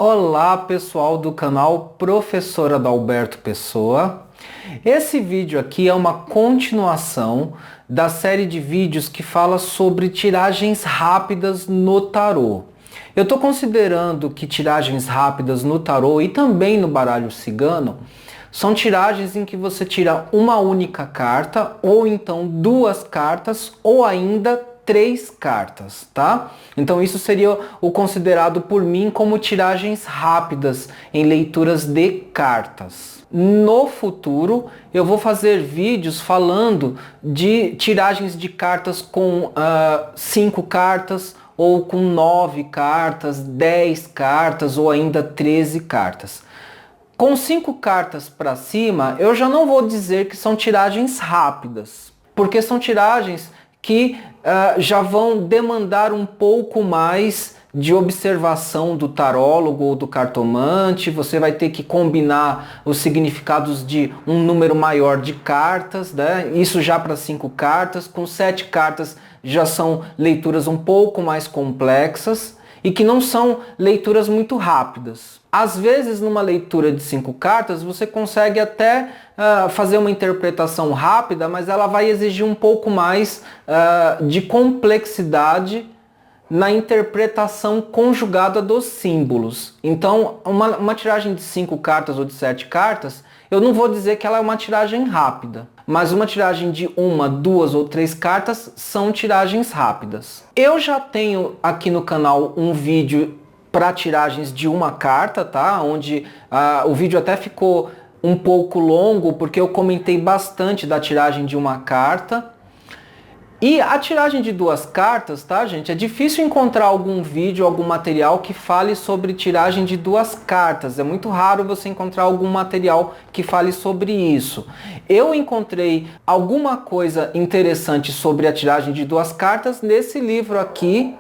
Olá pessoal do canal Professor Adalberto Pessoa. Esse vídeo aqui é uma continuação da série de vídeos que fala sobre tiragens rápidas no tarô. Eu estou considerando que tiragens rápidas no tarô e também no baralho cigano são tiragens em que você tira uma única carta, ou então duas cartas, ou ainda três cartas, tá? Então isso seria o considerado por mim como tiragens rápidas em leituras de cartas. No futuro eu vou fazer vídeos falando de tiragens de cartas com 5 cartas, ou com 9 cartas, 10 cartas ou ainda 13 cartas. Com 5 cartas para cima, eu já não vou dizer que são tiragens rápidas, porque são tiragens que já vão demandar um pouco mais de observação do tarólogo ou do cartomante. Você vai ter que combinar os significados de um número maior de cartas, né? Isso já para 5 cartas. Com 7 cartas já são leituras um pouco mais complexas e que não são leituras muito rápidas. Às vezes, numa leitura de 5 cartas, você consegue até fazer uma interpretação rápida, mas ela vai exigir um pouco mais de complexidade na interpretação conjugada dos símbolos. Então, uma tiragem de 5 cartas ou de 7 cartas, eu não vou dizer que ela é uma tiragem rápida, mas uma tiragem de 1, 2 ou 3 cartas são tiragens rápidas. Eu já tenho aqui no canal um vídeo para tiragens de uma carta, tá? Onde o vídeo até ficou um pouco longo, porque eu comentei bastante da tiragem de uma carta. E a tiragem de 2 cartas, tá, gente? É difícil encontrar algum vídeo, algum material que fale sobre tiragem de 2 cartas. É muito raro você encontrar algum material que fale sobre isso. Eu encontrei alguma coisa interessante sobre a tiragem de 2 cartas nesse livro aqui,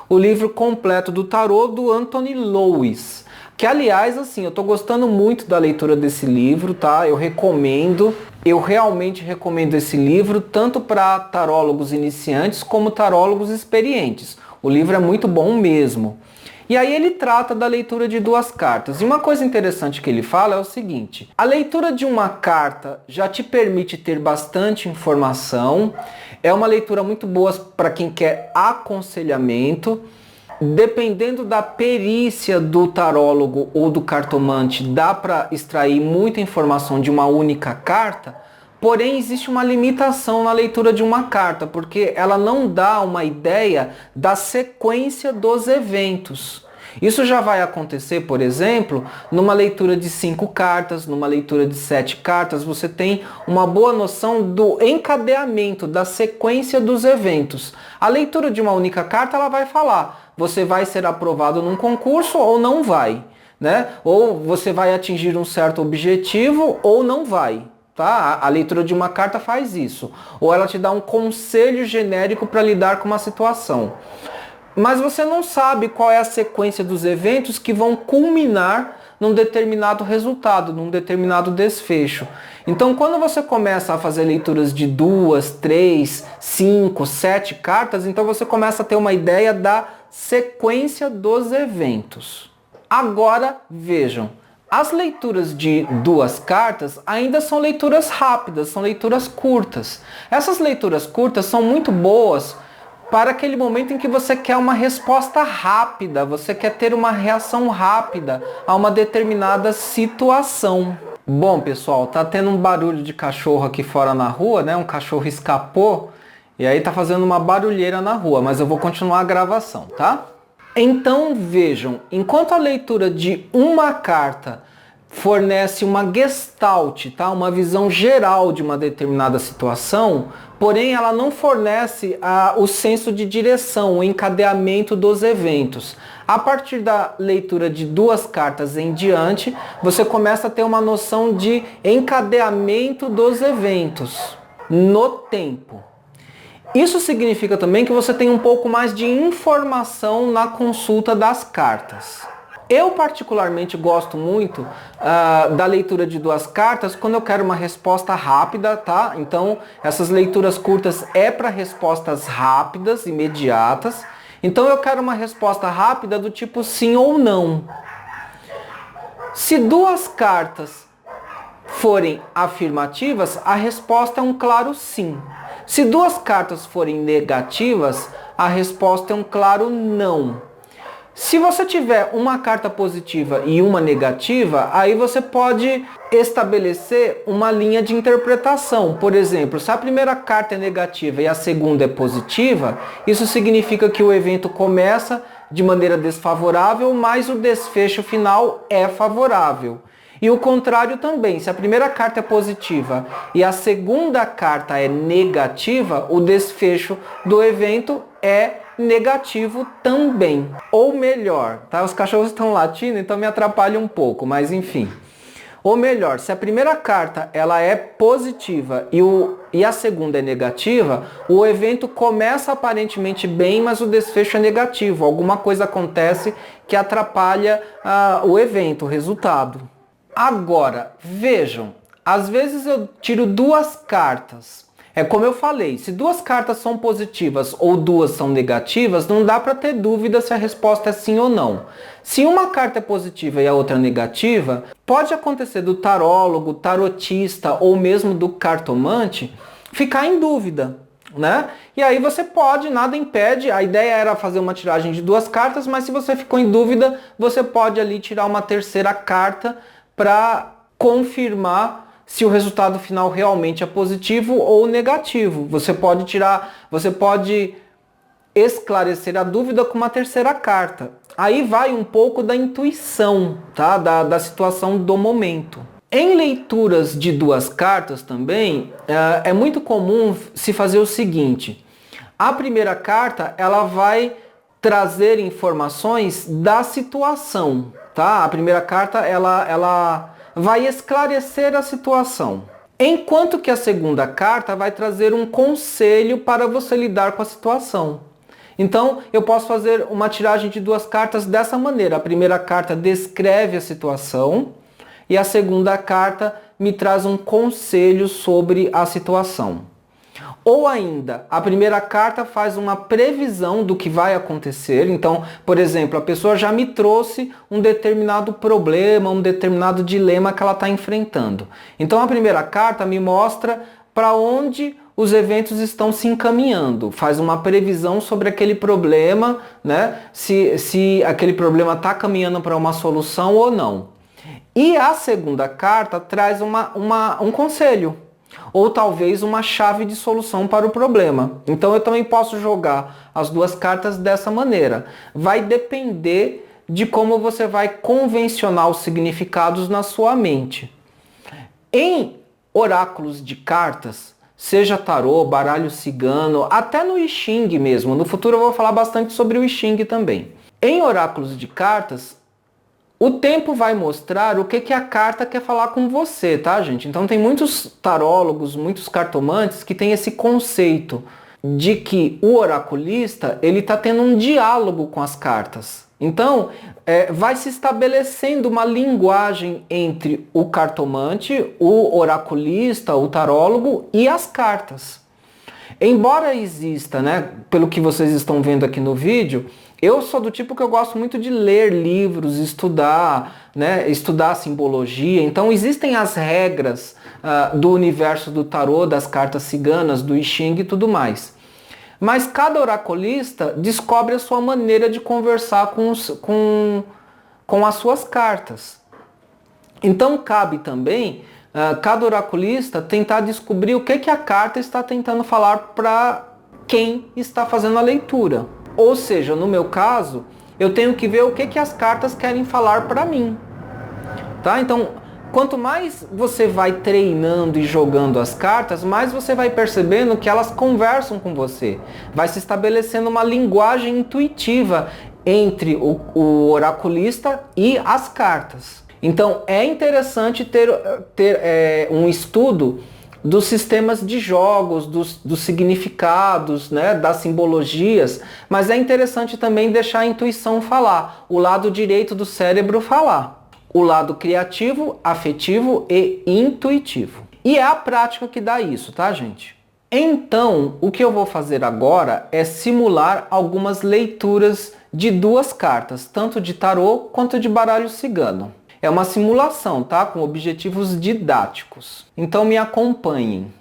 o livro completo do tarô do Anthony Louis. Que, aliás, assim, eu tô gostando muito da leitura desse livro, tá? Eu recomendo, eu realmente recomendo esse livro, tanto para tarólogos iniciantes como tarólogos experientes. O livro é muito bom mesmo. E aí ele trata da leitura de 2 cartas. E uma coisa interessante que ele fala é o seguinte: a leitura de uma carta já te permite ter bastante informação, é uma leitura muito boa para quem quer aconselhamento. Dependendo da perícia do tarólogo ou do cartomante, dá para extrair muita informação de uma única carta, porém existe uma limitação na leitura de uma carta, porque ela não dá uma ideia da sequência dos eventos. Isso já vai acontecer, por exemplo, numa leitura de 5 cartas, numa leitura de 7 cartas, você tem uma boa noção do encadeamento, da sequência dos eventos. A leitura de uma única carta, ela vai falar: você vai ser aprovado num concurso ou não vai, né? Ou você vai atingir um certo objetivo ou não vai, tá? A leitura de uma carta faz isso. Ou ela te dá um conselho genérico para lidar com uma situação. Mas você não sabe qual é a sequência dos eventos que vão culminar num determinado resultado, num determinado desfecho. Então, quando você começa a fazer leituras de 2, 3, 5, 7 cartas, então você começa a ter uma ideia da sequência dos eventos. Agora, vejam, as leituras de 2 cartas ainda são leituras rápidas, são leituras curtas. Essas leituras curtas são muito boas para aquele momento em que você quer uma resposta rápida, você quer ter uma reação rápida a uma determinada situação. Bom, pessoal, tá tendo um barulho de cachorro aqui fora na rua, né? Um cachorro escapou e aí tá fazendo uma barulheira na rua, mas eu vou continuar a gravação, tá? Então vejam, enquanto a leitura de uma carta fornece uma gestalt, tá? Uma visão geral de uma determinada situação, porém ela não fornece o senso de direção, o encadeamento dos eventos. A partir da leitura de 2 cartas em diante, você começa a ter uma noção de encadeamento dos eventos no tempo. Isso significa também que você tem um pouco mais de informação na consulta das cartas. Eu particularmente gosto muito da leitura de 2 cartas quando eu quero uma resposta rápida, tá? Então, essas leituras curtas é para respostas rápidas, imediatas. Então, eu quero uma resposta rápida do tipo sim ou não. Se duas cartas forem afirmativas, a resposta é um claro sim. Se duas cartas forem negativas, a resposta é um claro não. Se você tiver uma carta positiva e uma negativa, aí você pode estabelecer uma linha de interpretação. Por exemplo, se a primeira carta é negativa e a segunda é positiva, isso significa que o evento começa de maneira desfavorável, mas o desfecho final é favorável. E o contrário também, se a primeira carta é positiva e a segunda carta é negativa, o desfecho do evento é negativo também. Ou melhor, tá? Os cachorros estão latindo, então me atrapalha um pouco, mas enfim. Ou melhor, se a primeira carta ela é positiva e a segunda é negativa, o evento começa aparentemente bem, mas o desfecho é negativo. Alguma coisa acontece que atrapalha o evento, o resultado. Agora, vejam, às vezes eu tiro duas cartas. É como eu falei, se duas cartas são positivas ou duas são negativas, não dá para ter dúvida se a resposta é sim ou não. Se uma carta é positiva e a outra negativa, pode acontecer do tarólogo, tarotista ou mesmo do cartomante ficar em dúvida, né? E aí você pode, nada impede, a ideia era fazer uma tiragem de duas cartas, mas se você ficou em dúvida, você pode ali tirar uma terceira carta para confirmar se o resultado final realmente é positivo ou negativo. Você pode esclarecer a dúvida com uma terceira carta. Aí vai um pouco da intuição, tá? Da situação do momento. Em leituras de duas cartas também, é muito comum se fazer o seguinte. A primeira carta, ela vai trazer informações da situação, tá? A primeira carta, ela vai esclarecer a situação. Enquanto que a segunda carta vai trazer um conselho para você lidar com a situação. Então, eu posso fazer uma tiragem de duas cartas dessa maneira. A primeira carta descreve a situação e a segunda carta me traz um conselho sobre a situação. Ou ainda, a primeira carta faz uma previsão do que vai acontecer. Então, por exemplo, a pessoa já me trouxe um determinado problema, um determinado dilema que ela está enfrentando. Então, a primeira carta me mostra para onde os eventos estão se encaminhando. Faz uma previsão sobre aquele problema, né? Se aquele problema está caminhando para uma solução ou não. E a segunda carta traz um conselho. Ou talvez uma chave de solução para o problema. Então eu também posso jogar as duas cartas dessa maneira. Vai depender de como você vai convencionar os significados na sua mente. Em oráculos de cartas, seja tarô, baralho cigano, até no I Ching mesmo. No futuro eu vou falar bastante sobre o I Ching também. Em oráculos de cartas, o tempo vai mostrar o que a carta quer falar com você, tá, gente? Então tem muitos tarólogos, muitos cartomantes que têm esse conceito de que o oraculista, ele está tendo um diálogo com as cartas. Então, vai se estabelecendo uma linguagem entre o cartomante, o oraculista, o tarólogo e as cartas. Embora exista, né, pelo que vocês estão vendo aqui no vídeo, eu sou do tipo que eu gosto muito de ler livros, estudar, né, estudar simbologia. Então existem as regras do universo do tarô, das cartas ciganas, do I Ching e tudo mais. Mas cada oraculista descobre a sua maneira de conversar com as suas cartas. Então cabe também cada oraculista tentar descobrir o que a carta está tentando falar para quem está fazendo a leitura. Ou seja, no meu caso, eu tenho que ver o que as cartas querem falar para mim. Tá? Então, quanto mais você vai treinando e jogando as cartas, mais você vai percebendo que elas conversam com você. Vai se estabelecendo uma linguagem intuitiva entre o oraculista e as cartas. Então, é interessante ter um estudo dos sistemas de jogos, dos significados, né, das simbologias, mas é interessante também deixar a intuição falar, o lado direito do cérebro falar, o lado criativo, afetivo e intuitivo. E é a prática que dá isso, tá, gente? Então, o que eu vou fazer agora é simular algumas leituras de duas cartas, tanto de tarô quanto de baralho cigano. É uma simulação, tá? Com objetivos didáticos. Então me acompanhem.